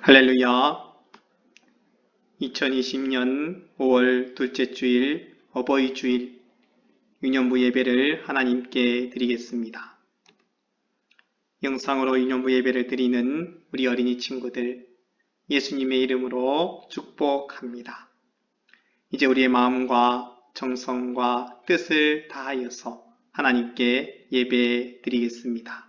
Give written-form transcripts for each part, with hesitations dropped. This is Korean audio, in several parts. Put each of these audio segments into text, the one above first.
할렐루야. 2020년 5월 둘째 주일 어버이 주일 유년부 예배를 하나님께 드리겠습니다. 영상으로 유년부 예배를 드리는 우리 어린이 친구들 예수님의 이름으로 축복합니다. 이제 우리의 마음과 정성과 뜻을 다하여서 하나님께 예배 드리겠습니다.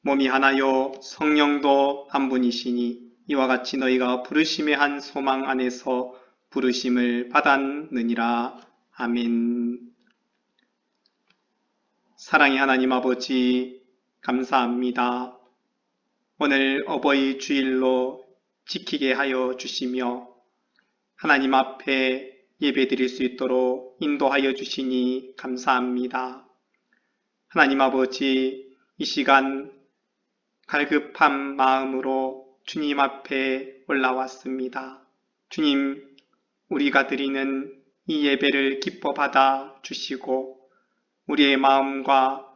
몸이 하나요 성령도 한 분이시니 이와 같이 너희가 부르심의 한 소망 안에서 부르심을 받았느니라. 아멘. 사랑의 하나님 아버지 감사합니다. 오늘 어버이 주일로 지키게 하여 주시며 하나님 앞에 예배 드릴 수 있도록 인도하여 주시니 감사합니다. 하나님 아버지 이 시간 갈급한 마음으로 주님 앞에 올라왔습니다. 주님, 우리가 드리는 이 예배를 기뻐 받아 주시고 우리의 마음과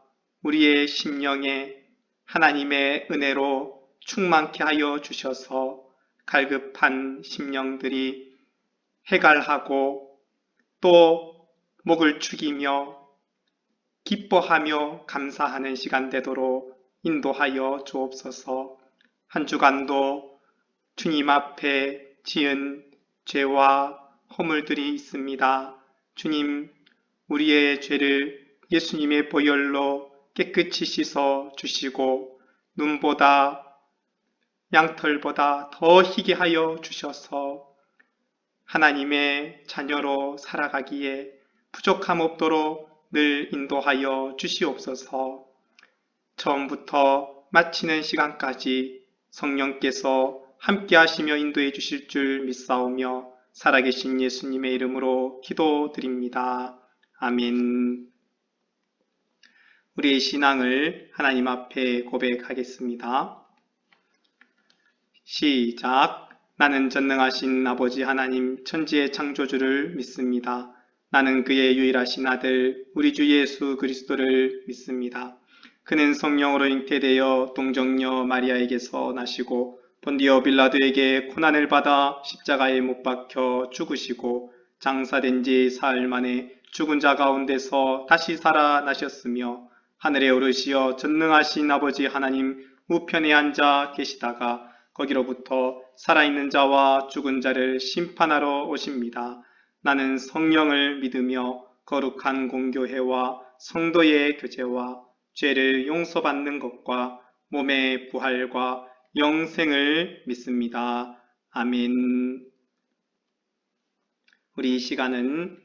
우리의 심령에 하나님의 은혜로 충만케 하여 주셔서 갈급한 심령들이 해갈하고 또 목을 축이며 기뻐하며 감사하는 시간 되도록 인도하여 주옵소서. 한 주간도 주님 앞에 지은 죄와 허물들이 있습니다. 주님, 우리의 죄를 예수님의 보혈로 깨끗이 씻어 주시고 눈보다 양털보다 더 희게 하여 주셔서 하나님의 자녀로 살아가기에 부족함 없도록 늘 인도하여 주시옵소서. 처음부터 마치는 시간까지 성령께서 함께 하시며 인도해 주실 줄 믿사오며 살아계신 예수님의 이름으로 기도드립니다. 아멘. 우리의 신앙을 하나님 앞에 고백하겠습니다. 시작. 나는 전능하신 아버지 하나님 천지의 창조주를 믿습니다. 나는 그의 유일하신 아들 우리 주 예수 그리스도를 믿습니다. 그는 성령으로 잉태되어 동정녀 마리아에게서 나시고 본디오 빌라도에게 고난을 받아 십자가에 못 박혀 죽으시고 장사된 지 사흘 만에 죽은 자 가운데서 다시 살아나셨으며 하늘에 오르시어 전능하신 아버지 하나님 우편에 앉아 계시다가 거기로부터 살아있는 자와 죽은 자를 심판하러 오십니다. 나는 성령을 믿으며 거룩한 공교회와 성도의 교제와 죄를 용서받는 것과 몸의 부활과 영생을 믿습니다. 아멘. 우리 이 시간은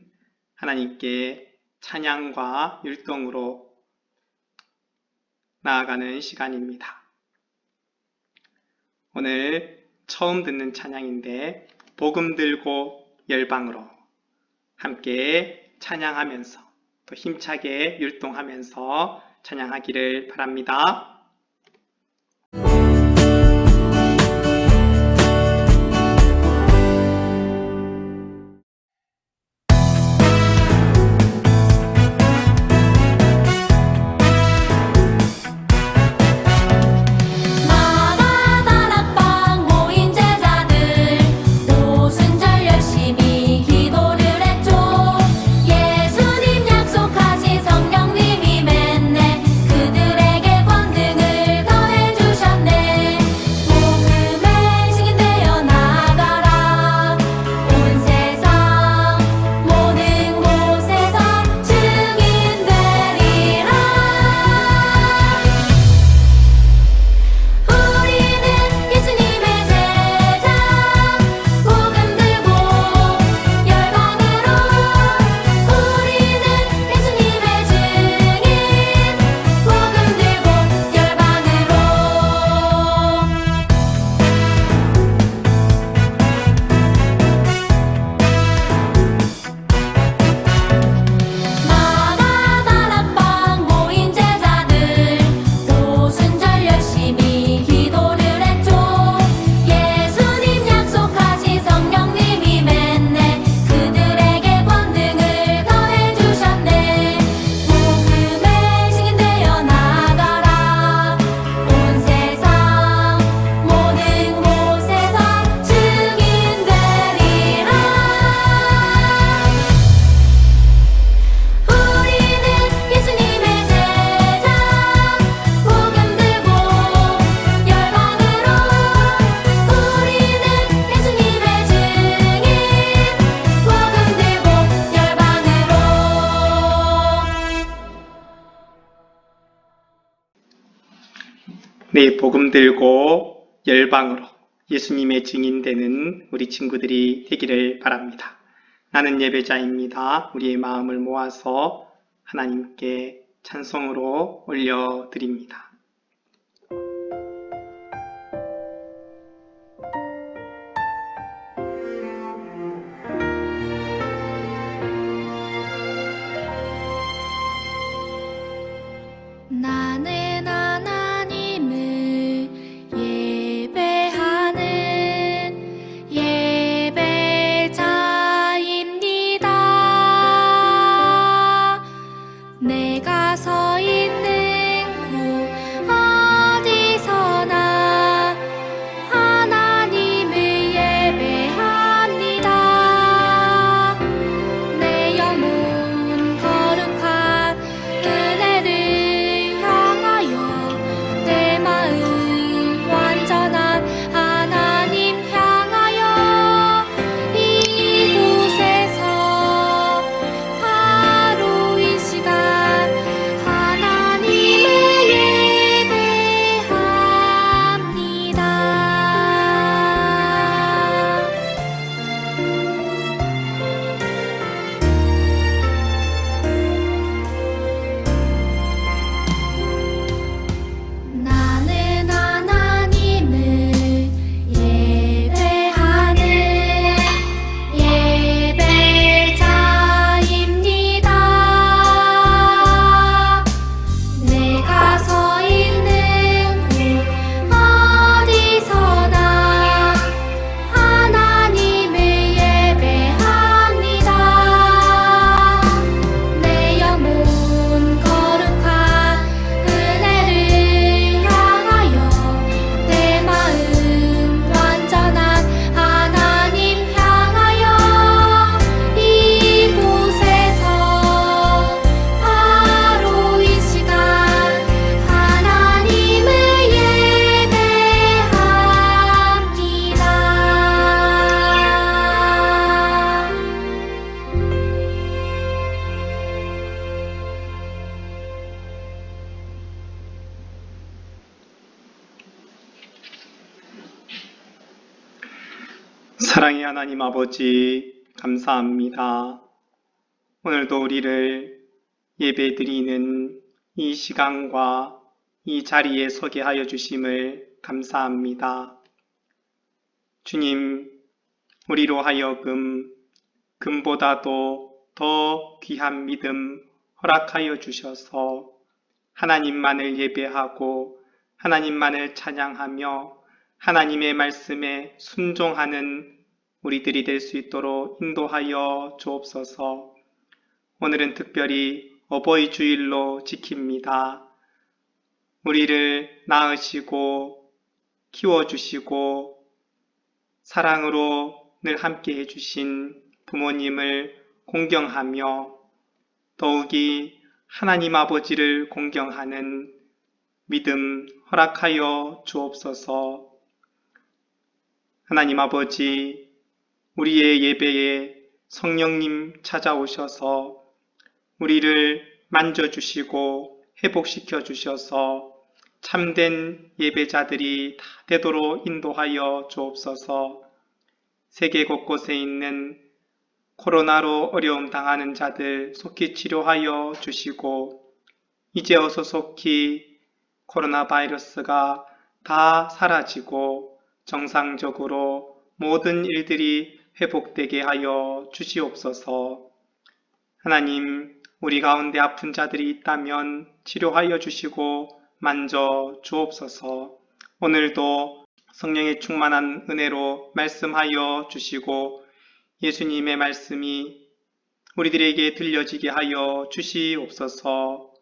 하나님께 찬양과 율동으로 나아가는 시간입니다. 오늘 처음 듣는 찬양인데 복음 들고 열방으로 함께 찬양하면서 또 힘차게 율동하면서 찬양하기를 바랍니다. 예수님 약속하신 성령님이 맺네 그들에게 권능 매일 복음 들고 열방으로 예수님의 증인되는 우리 친구들이 되기를 바랍니다. 나는 예배자입니다. 우리의 마음을 모아서 하나님께 찬송으로 올려드립니다. 나는 하나님을 예배하는 예배자입니다. 내가 서 있는 곳 어디서나 하나님을 예배합니다. 내 영혼 거룩한 은혜를 내 마음 완전한 하나님 향하여 이곳에서 바로 이 시간 하나님을 예배합니다. 나는 하나님을 예배하는 예배자입니다. 내가 서 있는 곳 어디서나 하나님을 예배합니다. 내 영혼 거룩한 은혜를 향하여 내 마음 완전한 하나님 향하여 이곳에서 바로 이 시간 하나님을 예배합니다. 사랑의 하나님 아버지 감사합니다. 오늘도 우리를 예배드리는 이 시간과 이 자리에 서게 하여 주심을 감사합니다. 주님, 우리로 하여금 금보다도 더 귀한 믿음 허락하여 주셔서 하나님만을 예배하고 하나님만을 찬양하며 하나님의 말씀에 순종하는 우리들이 될 수 있도록 인도하여 주옵소서. 오늘은 특별히 어버이 주일로 지킵니다. 우리를 낳으시고 키워주시고 사랑으로 늘 함께 해주신 부모님을 공경하며 더욱이 하나님 아버지를 공경하는 믿음 허락하여 주옵소서. 하나님 아버지, 우리의 예배에 성령님 찾아오셔서 우리를 만져주시고 회복시켜 주셔서 참된 예배자들이 다 되도록 인도하여 주옵소서. 세계 곳곳에 있는 코로나로 어려움 당하는 자들 속히 치료하여 주시고 이제 어서 속히 코로나 바이러스가 다 사라지고 정상적으로 모든 일들이 회복되게 하여 주시옵소서. 하나님, 우리 가운데 아픈 자들이 있다면 치료하여 주시고 만져 주옵소서. 오늘도 성령의 충만한 은혜로 말씀하여 주시고 예수님의 말씀이 우리들에게 들려지게 하여 주시옵소서.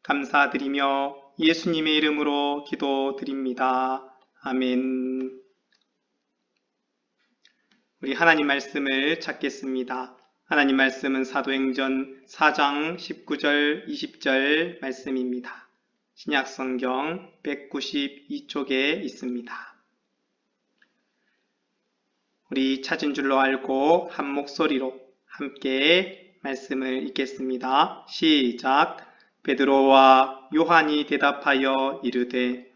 감사드리며 예수님의 이름으로 기도드립니다. 아멘. 우리 하나님 말씀을 찾겠습니다. 하나님 말씀은 사도행전 4장 19절 20절 말씀입니다. 신약성경 192쪽에 있습니다. 우리 찾은 줄로 알고 한 목소리로 함께 말씀을 읽겠습니다. 시작. 베드로와 요한이 대답하여 이르되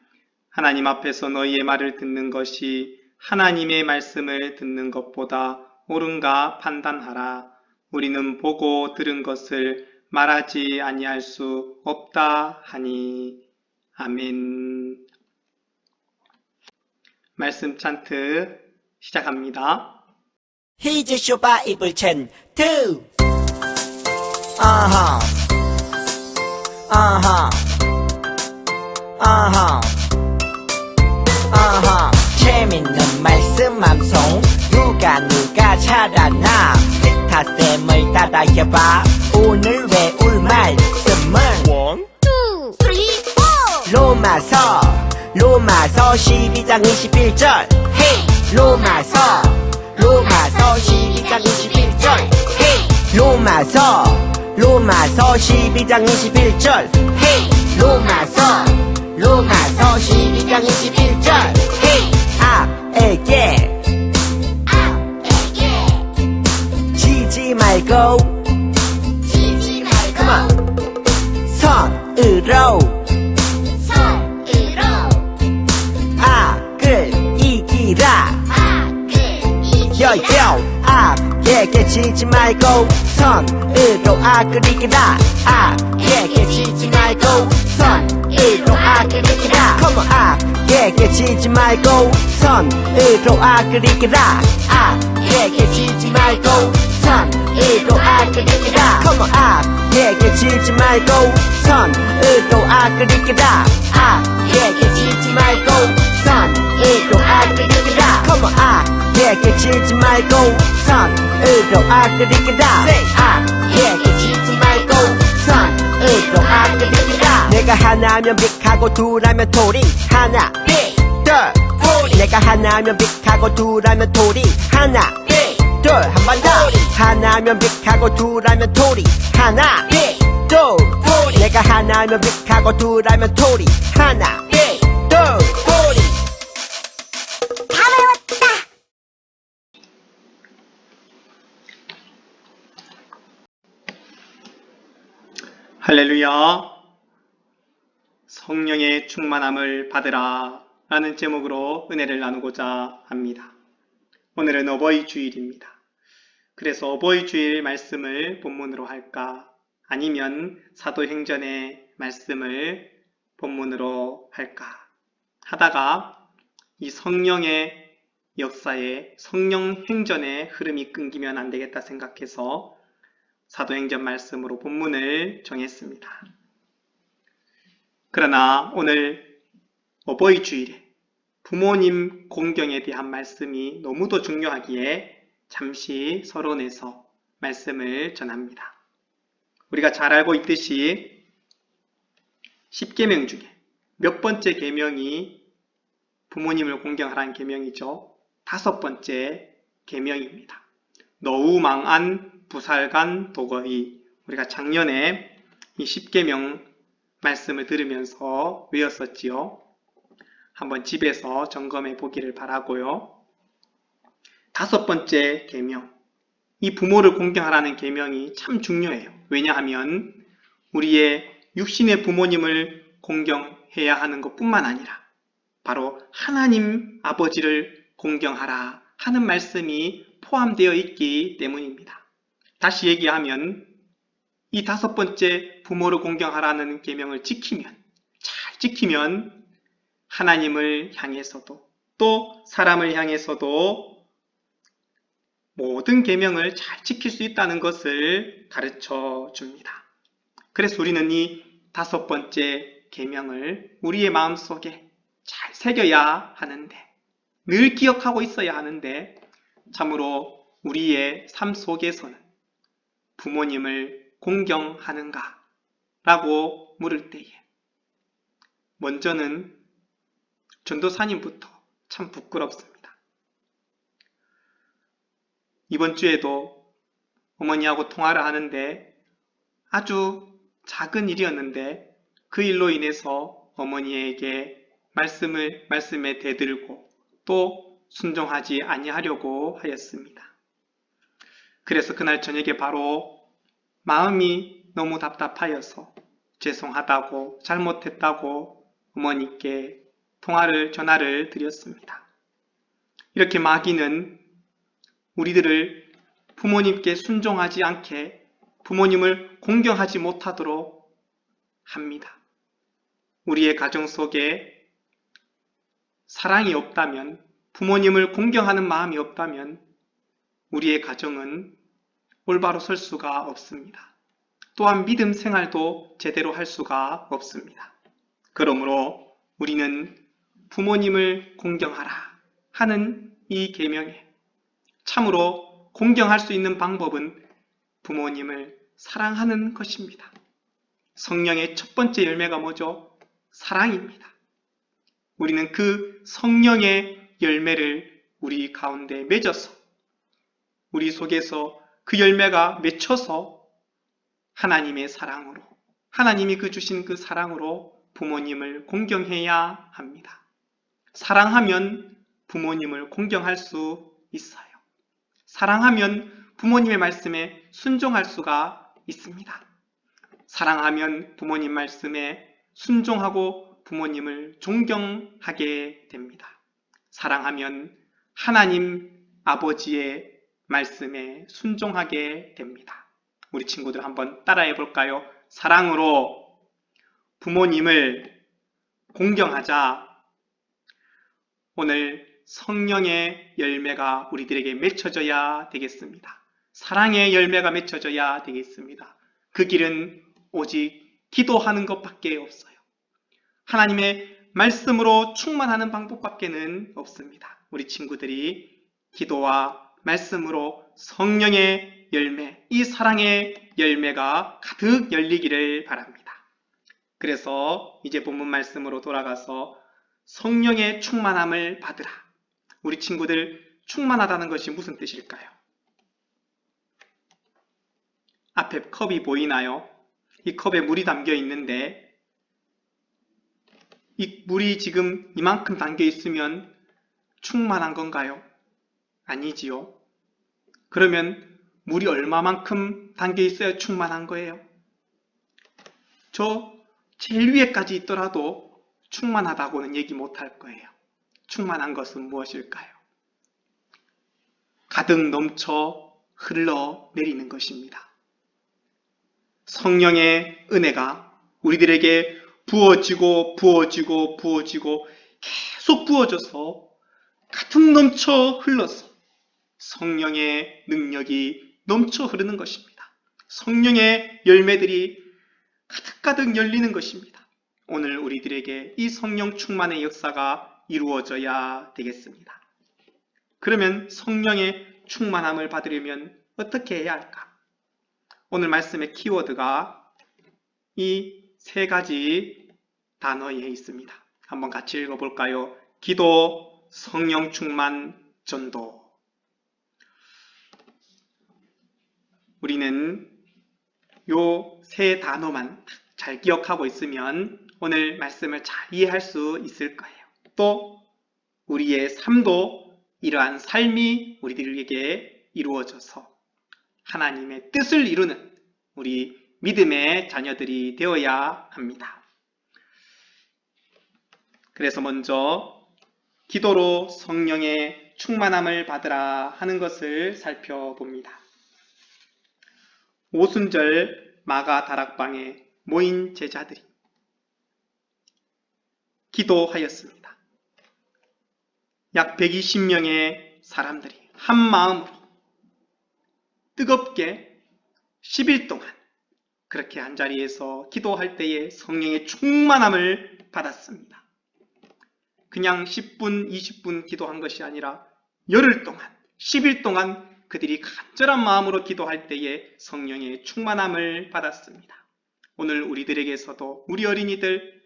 하나님 앞에서 너희의 말을 듣는 것이 하나님의 말씀을 듣는 것보다 옳은가 판단하라. 우리는 보고 들은 것을 말하지 아니할 수 없다 하니. 아멘. 말씀 찬트 시작합니다. Here's your Bible chant 2. Uh-huh. Uh-huh. Uh-huh. Uh-huh. 재밌는 말씀 암송 누가 잘하나 빅타쌤을 따라해봐. 오늘 외울 말씀은 1, 2, 3, 4 로마서 12장 21절 헤이 로마서 12장 21절 헤이 로마서 12장 21절 헤이 로마서 12장 21절 헤이 아에게 지지 말고 Come on 선으로 악을 이기라 여여 악에게 지지 말고 선으로 악을 이기라 악에게 지지 말고 선으로 악을 이기라 Come on 악에게 지지 말고 선으로 악을 이기라 악에게 지지 말고 선으로 악을 이기라 Come on 악에게 지지 말고 선으로 악을 이기라 악에게 지지 말고 선으로 악을 이기라 Come on 악에게 지지 말고 선으로 악을 이기라 악에게 지지 말고 선으로 악을 이기라 내가 하나면 빅하고 둘하면 토리 하나 빅둘 토리 내가 하나면 빅하고 둘하면 토리 하나 빅둘 한 번 더 하나면 빅하고 둘하면 토리 하나 빅둘 토리 내가 하나면 빅하고 둘하면 토리 하나 빅둘 토리 다 외웠다. 할렐루야. 성령의 충만함을 받으라 라는 제목으로 은혜를 나누고자 합니다. 오늘은 어버이 주일입니다. 그래서 어버이 주일 말씀을 본문으로 할까 아니면 사도행전의 말씀을 본문으로 할까 하다가 이 성령의 역사에 성령 행전의 흐름이 끊기면 안 되겠다 생각해서 사도행전 말씀으로 본문을 정했습니다. 그러나 오늘 어버이 주일에 부모님 공경에 대한 말씀이 너무도 중요하기에 잠시 서론에서 말씀을 전합니다. 우리가 잘 알고 있듯이 10계명 중에 몇 번째 계명이 부모님을 공경하라는 계명이죠. 5번째 계명입니다. 너우망안 부살간 도거이 우리가 작년에 이 10계명 말씀을 들으면서 외웠었지요. 한번 집에서 점검해 보기를 바라고요. 5번째 계명 이 부모를 공경하라는 계명이 참 중요해요. 왜냐하면 우리의 육신의 부모님을 공경해야 하는 것뿐만 아니라 바로 하나님 아버지를 공경하라 하는 말씀이 포함되어 있기 때문입니다. 다시 얘기하면 이 5번째 부모를 공경하라는 계명을 지키면 잘 지키면 하나님을 향해서도 또 사람을 향해서도 모든 계명을 잘 지킬 수 있다는 것을 가르쳐 줍니다. 그래서 우리는 이 5번째 계명을 우리의 마음속에 잘 새겨야 하는데 늘 기억하고 있어야 하는데 참으로 우리의 삶 속에서는 부모님을 공경하는가? 라고 물을 때에 먼저는 전도사님부터 참 부끄럽습니다. 이번 주에도 어머니하고 통화를 하는데 아주 작은 일이었는데 그 일로 인해서 어머니에게 말씀에 대들고 또 순종하지 아니하려고 하였습니다. 그래서 그날 저녁에 바로 마음이 너무 답답하여서 죄송하다고 잘못했다고 어머니께 전화를 드렸습니다. 이렇게 마귀는 우리들을 부모님께 순종하지 않게 부모님을 공경하지 못하도록 합니다. 우리의 가정 속에 사랑이 없다면, 부모님을 공경하는 마음이 없다면 우리의 가정은 올바로 설 수가 없습니다. 또한 믿음 생활도 제대로 할 수가 없습니다. 그러므로 우리는 부모님을 공경하라 하는 이 계명에 참으로 공경할 수 있는 방법은 부모님을 사랑하는 것입니다. 성령의 첫 번째 열매가 뭐죠? 사랑입니다. 우리는 그 성령의 열매를 우리 가운데 맺어서 우리 속에서 그 열매가 맺혀서 하나님의 사랑으로, 하나님이 주신 그 사랑으로 부모님을 공경해야 합니다. 사랑하면 부모님을 공경할 수 있어요. 사랑하면 부모님의 말씀에 순종할 수가 있습니다. 사랑하면 부모님 말씀에 순종하고 부모님을 존경하게 됩니다. 사랑하면 하나님 아버지의 말씀에 순종하게 됩니다. 우리 친구들 한번 따라해 볼까요? 사랑으로 부모님을 공경하자. 오늘 성령의 열매가 우리들에게 맺혀져야 되겠습니다. 사랑의 열매가 맺혀져야 되겠습니다. 그 길은 오직 기도하는 것밖에 없어요. 하나님의 말씀으로 충만하는 방법밖에는 없습니다. 우리 친구들이 기도와 말씀으로 성령의 열매, 이 사랑의 열매가 가득 열리기를 바랍니다. 그래서 이제 본문 말씀으로 돌아가서 성령의 충만함을 받으라. 우리 친구들 충만하다는 것이 무슨 뜻일까요? 앞에 컵이 보이나요? 이 컵에 물이 담겨 있는데 이 물이 지금 이만큼 담겨 있으면 충만한 건가요? 아니지요. 그러면 물이 얼마만큼 담겨 있어야 충만한 거예요? 저 제일 위에까지 있더라도 충만하다고는 얘기 못할 거예요. 충만한 것은 무엇일까요? 가득 넘쳐 흘러내리는 것입니다. 성령의 은혜가 우리들에게 부어지고 계속 부어져서 가득 넘쳐 흘러서 성령의 능력이 넘쳐 흐르는 것입니다. 성령의 열매들이 가득가득 열리는 것입니다. 오늘 우리들에게 이 성령 충만의 역사가 이루어져야 되겠습니다. 그러면 성령의 충만함을 받으려면 어떻게 해야 할까? 오늘 말씀의 키워드가 이 세 가지 단어에 있습니다. 한번 같이 읽어볼까요? 기도, 성령 충만, 전도. 우리는 요 세 단어만 잘 기억하고 있으면 오늘 말씀을 잘 이해할 수 있을 거예요. 또 우리의 삶도 이러한 삶이 우리들에게 이루어져서 하나님의 뜻을 이루는 우리 믿음의 자녀들이 되어야 합니다. 그래서 먼저 기도로 성령의 충만함을 받으라 하는 것을 살펴봅니다. 오순절 마가 다락방에 모인 제자들이 기도하였습니다. 약 120명의 사람들이 한 마음으로 뜨겁게 10일 동안 그렇게 한자리에서 기도할 때에 성령의 충만함을 받았습니다. 그냥 10분, 20분 기도한 것이 아니라 열흘 동안, 10일 동안 그들이 간절한 마음으로 기도할 때에 성령의 충만함을 받았습니다. 오늘 우리들에게서도 우리 어린이들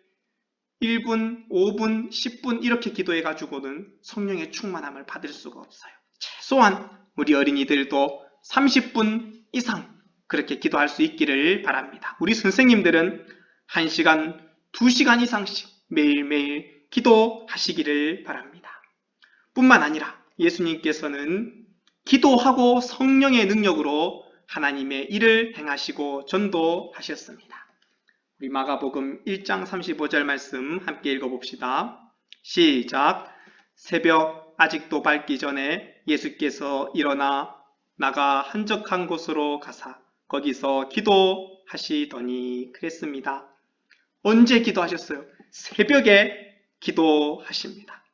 1분, 5분, 10분 이렇게 기도해가지고는 성령의 충만함을 받을 수가 없어요. 최소한 우리 어린이들도 30분 이상 그렇게 기도할 수 있기를 바랍니다. 우리 선생님들은 1시간, 2시간 이상씩 매일매일 기도하시기를 바랍니다. 뿐만 아니라 예수님께서는 기도하고 성령의 능력으로 하나님의 일을 행하시고 전도하셨습니다. 우리 마가복음 1장 35절 말씀 함께 읽어봅시다. 시작. 새벽 아직도 밝기 전에 예수께서 일어나 나가 한적한 곳으로 가사 거기서 기도하시더니 그랬습니다. 언제 기도하셨어요? 새벽에 기도하십니다.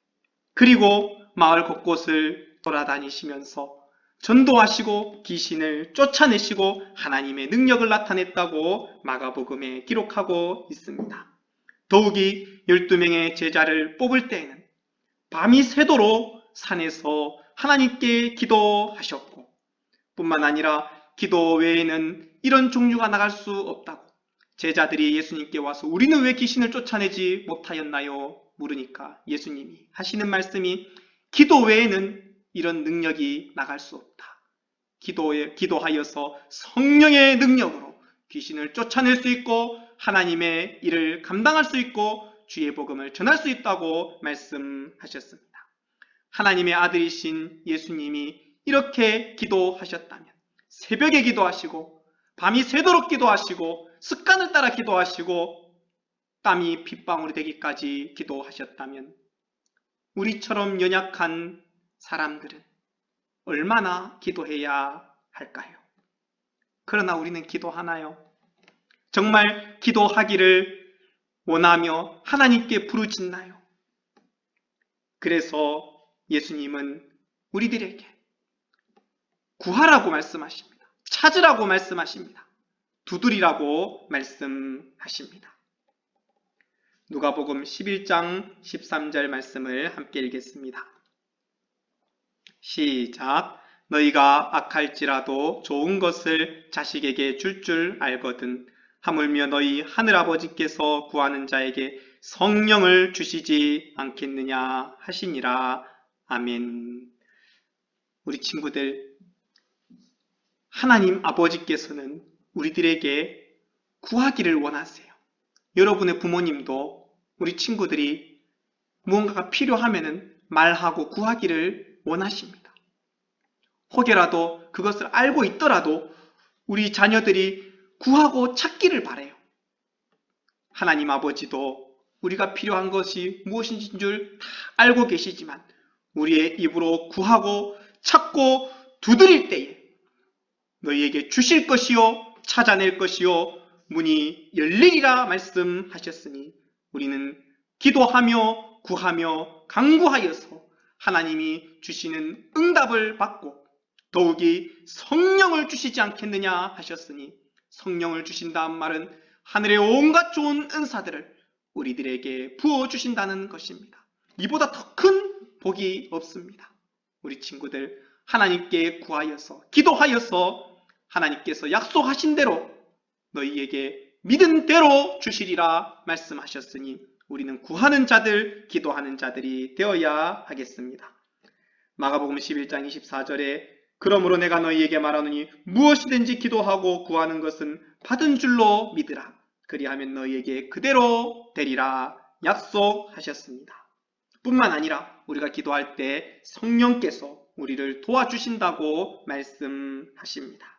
그리고 마을 곳곳을 돌아다니시면서 전도하시고 귀신을 쫓아내시고 하나님의 능력을 나타냈다고 마가복음에 기록하고 있습니다. 더욱이 12명의 제자를 뽑을 때에는 밤이 새도록 산에서 하나님께 기도하셨고 뿐만 아니라 기도 외에는 이런 종류가 나갈 수 없다고 제자들이 예수님께 와서 우리는 왜 귀신을 쫓아내지 못하였나요? 물으니까 예수님이 하시는 말씀이 기도 외에는 이런 능력이 나갈 수 없다. 기도하여서 성령의 능력으로 귀신을 쫓아낼 수 있고 하나님의 일을 감당할 수 있고 주의 복음을 전할 수 있다고 말씀하셨습니다. 하나님의 아들이신 예수님이 이렇게 기도하셨다면 새벽에 기도하시고 밤이 새도록 기도하시고 습관을 따라 기도하시고 땀이 핏방울이 되기까지 기도하셨다면 우리처럼 연약한 사람들은 얼마나 기도해야 할까요? 그러나 우리는 기도하나요? 정말 기도하기를 원하며 하나님께 부르짖나요? 그래서 예수님은 우리들에게 구하라고 말씀하십니다. 찾으라고 말씀하십니다. 두드리라고 말씀하십니다. 누가복음 11장 13절 말씀을 함께 읽겠습니다. 시작. 너희가 악할지라도 좋은 것을 자식에게 줄 알거든 하물며 너희 하늘아버지께서 구하는 자에게 성령을 주시지 않겠느냐 하시니라. 아멘. 우리 친구들, 하나님 아버지께서는 우리들에게 구하기를 원하세요. 여러분의 부모님도 우리 친구들이 무언가가 필요하면 말하고 구하기를 원하십니다. 혹여라도 그것을 알고 있더라도 우리 자녀들이 구하고 찾기를 바라요. 하나님 아버지도 우리가 필요한 것이 무엇인지 줄 다 알고 계시지만 우리의 입으로 구하고 찾고 두드릴 때에 너희에게 주실 것이요 찾아낼 것이요 문이 열리리라 말씀하셨으니 우리는 기도하며 구하며 간구하여서 하나님이 주시는 응답을 받고 더욱이 성령을 주시지 않겠느냐 하셨으니 성령을 주신다는 말은 하늘의 온갖 좋은 은사들을 우리들에게 부어주신다는 것입니다. 이보다 더 큰 복이 없습니다. 우리 친구들 하나님께 구하여서 기도하여서 하나님께서 약속하신 대로 너희에게 믿은 대로 주시리라 말씀하셨으니 우리는 구하는 자들, 기도하는 자들이 되어야 하겠습니다. 마가복음 11장 24절에 그러므로 내가 너희에게 말하노니 무엇이든지 기도하고 구하는 것은 받은 줄로 믿으라. 그리하면 너희에게 그대로 되리라 약속하셨습니다. 뿐만 아니라 우리가 기도할 때 성령께서 우리를 도와주신다고 말씀하십니다.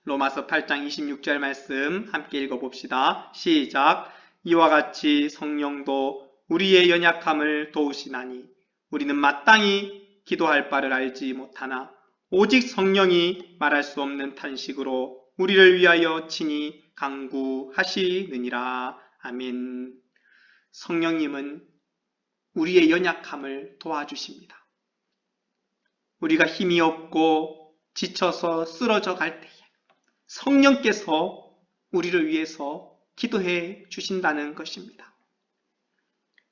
로마서 8장 26절 말씀 함께 읽어봅시다. 시작. 이와 같이 성령도 우리의 연약함을 도우시나니 우리는 마땅히 기도할 바를 알지 못하나 오직 성령이 말할 수 없는 탄식으로 우리를 위하여 친히 간구하시느니라. 아멘. 성령님은 우리의 연약함을 도와주십니다. 우리가 힘이 없고 지쳐서 쓰러져 갈 때에 성령께서 우리를 위해서 기도해 주신다는 것입니다.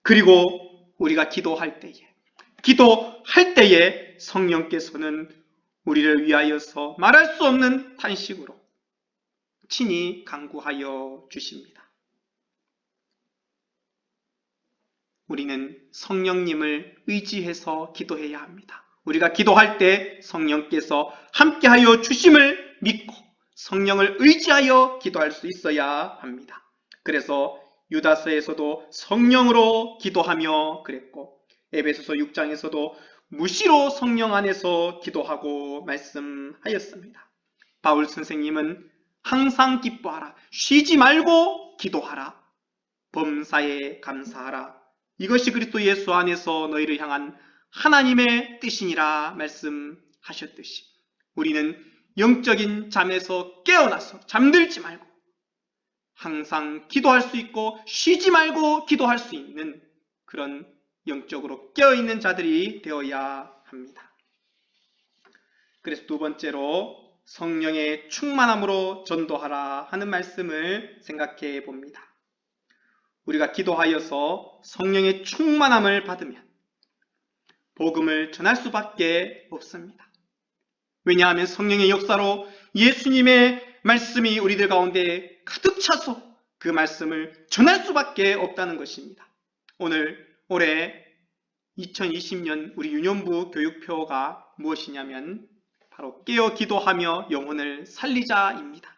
그리고 우리가 기도할 때에 성령께서는 우리를 위하여서 말할 수 없는 탄식으로 친히 간구하여 주십니다. 우리는 성령님을 의지해서 기도해야 합니다. 우리가 기도할 때 성령께서 함께하여 주심을 믿고 성령을 의지하여 기도할 수 있어야 합니다. 그래서 유다서에서도 성령으로 기도하며 그랬고 에베소서 6장에서도 무시로 성령 안에서 기도하고 말씀하였습니다. 바울 선생님은 항상 기뻐하라, 쉬지 말고 기도하라, 범사에 감사하라, 이것이 그리스도 예수 안에서 너희를 향한 하나님의 뜻이니라 말씀하셨듯이 우리는 영적인 잠에서 깨어나서 잠들지 말고 항상 기도할 수 있고 쉬지 말고 기도할 수 있는 그런 영적으로 깨어있는 자들이 되어야 합니다. 그래서 두 번째로 성령의 충만함으로 전도하라 하는 말씀을 생각해 봅니다. 우리가 기도하여서 성령의 충만함을 받으면 복음을 전할 수밖에 없습니다. 왜냐하면 성령의 역사로 예수님의 말씀이 우리들 가운데 가득 차서 그 말씀을 전할 수밖에 없다는 것입니다. 올해 2020년 우리 유년부 교육표가 무엇이냐면 바로 깨어 기도하며 영혼을 살리자입니다.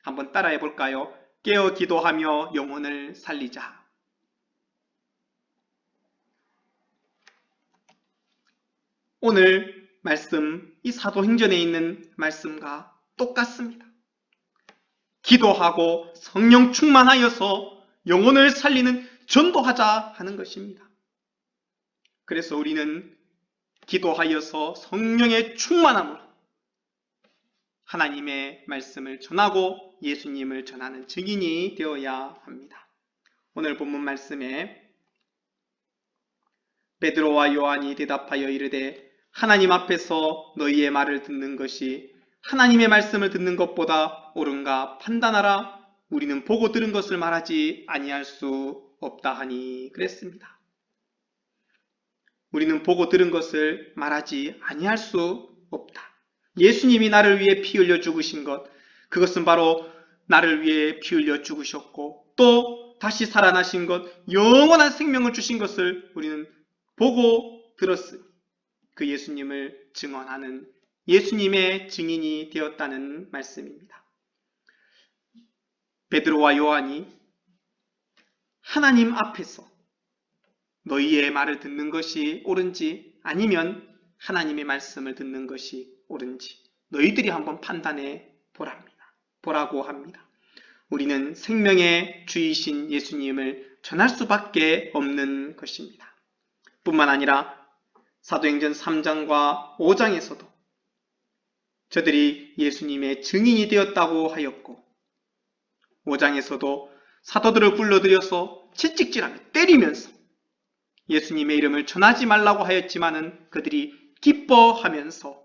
한번 따라해 볼까요? 깨어 기도하며 영혼을 살리자. 오늘 말씀, 이 사도행전에 있는 말씀과 똑같습니다. 기도하고 성령 충만하여서 영혼을 살리는 전도하자 하는 것입니다. 그래서 우리는 기도하여서 성령의 충만함으로 하나님의 말씀을 전하고 예수님을 전하는 증인이 되어야 합니다. 오늘 본문 말씀에 베드로와 요한이 대답하여 이르되 하나님 앞에서 너희의 말을 듣는 것이 하나님의 말씀을 듣는 것보다 옳은가 판단하라. 우리는 보고 들은 것을 말하지 아니할 수 없다 하니 그랬습니다. 우리는 보고 들은 것을 말하지 아니할 수 없다. 예수님이 나를 위해 피 흘려 죽으신 것, 그것은 바로 나를 위해 피 흘려 죽으셨고 또 다시 살아나신 것, 영원한 생명을 주신 것을 우리는 보고 들었으니 그 예수님을 증언하는 예수님의 증인이 되었다는 말씀입니다. 베드로와 요한이 하나님 앞에서 너희의 말을 듣는 것이 옳은지 아니면 하나님의 말씀을 듣는 것이 옳은지 너희들이 한번 판단해 보라고 합니다. 우리는 생명의 주이신 예수님을 전할 수밖에 없는 것입니다. 뿐만 아니라 사도행전 3장과 5장에서도 저들이 예수님의 증인이 되었다고 하였고 5장에서도 사도들을 불러들여서 채찍질하며 때리면서 예수님의 이름을 전하지 말라고 하였지만은 그들이 기뻐하면서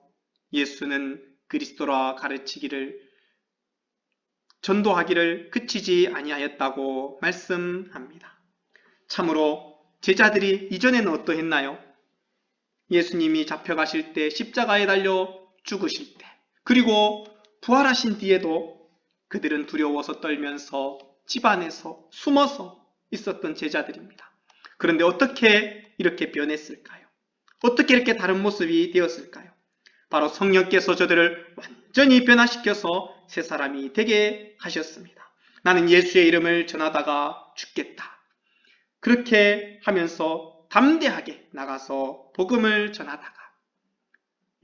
예수는 그리스도라 가르치기를 전도하기를 그치지 아니하였다고 말씀합니다. 참으로 제자들이 이전에는 어떠했나요? 예수님이 잡혀가실 때 십자가에 달려 죽으실 때 그리고 부활하신 뒤에도 그들은 두려워서 떨면서 집 안에서 숨어서 있었던 제자들입니다. 그런데 어떻게 이렇게 변했을까요? 어떻게 이렇게 다른 모습이 되었을까요? 바로 성령께서 저들을 완전히 변화시켜서 새 사람이 되게 하셨습니다. 나는 예수의 이름을 전하다가 죽겠다. 그렇게 하면서 담대하게 나가서 복음을 전하다가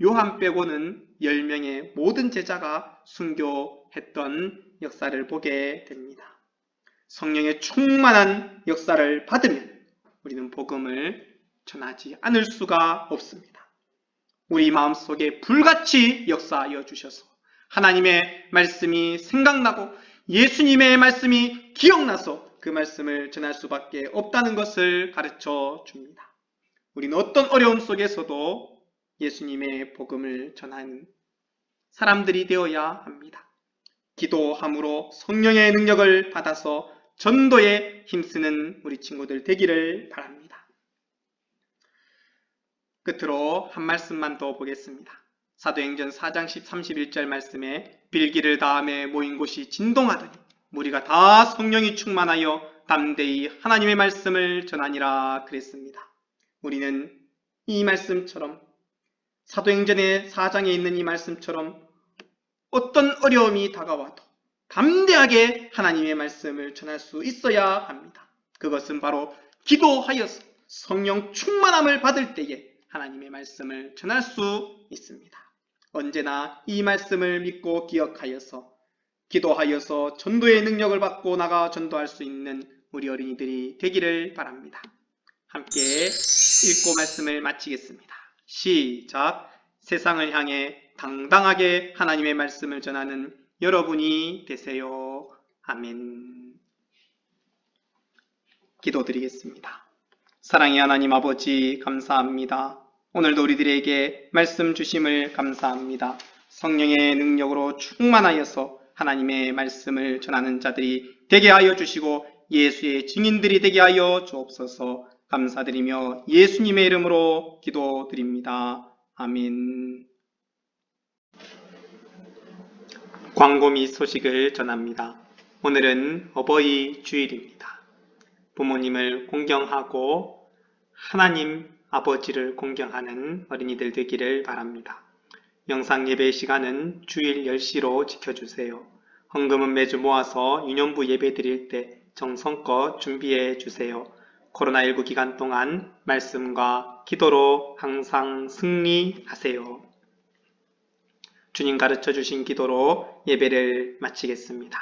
요한 빼고는 10명의 모든 제자가 순교했던 역사를 보게 됩니다. 성령의 충만한 역사를 받으면 우리는 복음을 전하지 않을 수가 없습니다. 우리 마음속에 불같이 역사하여 주셔서 하나님의 말씀이 생각나고 예수님의 말씀이 기억나서 그 말씀을 전할 수밖에 없다는 것을 가르쳐 줍니다. 우리는 어떤 어려움 속에서도 예수님의 복음을 전하는 사람들이 되어야 합니다. 기도함으로 성령의 능력을 받아서 전도에 힘쓰는 우리 친구들 되기를 바랍니다. 끝으로 한 말씀만 더 보겠습니다. 사도행전 4장 31절 말씀에 빌기를 다음에 모인 곳이 진동하더니 무리가 다 성령이 충만하여 담대히 하나님의 말씀을 전하니라 그랬습니다. 우리는 이 말씀처럼 사도행전의 4장에 있는 이 말씀처럼 어떤 어려움이 다가와도 담대하게 하나님의 말씀을 전할 수 있어야 합니다. 그것은 바로 기도하여서 성령 충만함을 받을 때에 하나님의 말씀을 전할 수 있습니다. 언제나 이 말씀을 믿고 기억하여서 기도하여서 전도의 능력을 받고 나가 전도할 수 있는 우리 어린이들이 되기를 바랍니다. 함께 읽고 말씀을 마치겠습니다. 시작. 세상을 향해 당당하게 하나님의 말씀을 전하는 여러분이 되세요. 아멘. 기도드리겠습니다. 사랑의 하나님 아버지 감사합니다. 오늘도 우리들에게 말씀 주심을 감사합니다. 성령의 능력으로 충만하여서 하나님의 말씀을 전하는 자들이 되게 하여 주시고 예수의 증인들이 되게 하여 주옵소서. 감사드리며 예수님의 이름으로 기도드립니다. 아멘. 광고 및 소식을 전합니다. 오늘은 어버이 주일입니다. 부모님을 공경하고 하나님 아버지를 공경하는 어린이들 되기를 바랍니다. 영상 예배 시간은 주일 10시로 지켜주세요. 헌금은 매주 모아서 유년부 예배 드릴 때 정성껏 준비해 주세요. 코로나19 기간 동안 말씀과 기도로 항상 승리하세요. 주님 가르쳐 주신 기도로 예배를 마치겠습니다.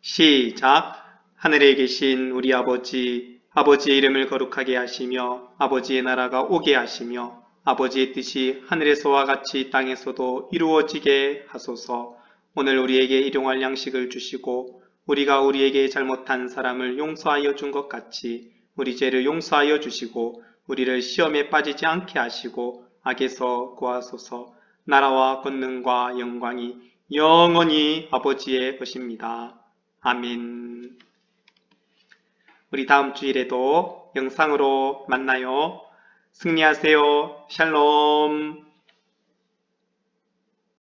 시작. 하늘에 계신 우리 아버지, 아버지의 이름을 거룩하게 하시며 아버지의 나라가 오게 하시며 아버지의 뜻이 하늘에서와 같이 땅에서도 이루어지게 하소서. 오늘 우리에게 일용할 양식을 주시고 우리가 우리에게 잘못한 사람을 용서하여 준 것 같이 우리 죄를 용서하여 주시고 우리를 시험에 빠지지 않게 하시고 악에서 구하소서. 나라와 권능과 영광이 영원히 아버지의 것입니다. 아멘. 우리 다음 주일에도 영상으로 만나요. 승리하세요. 샬롬.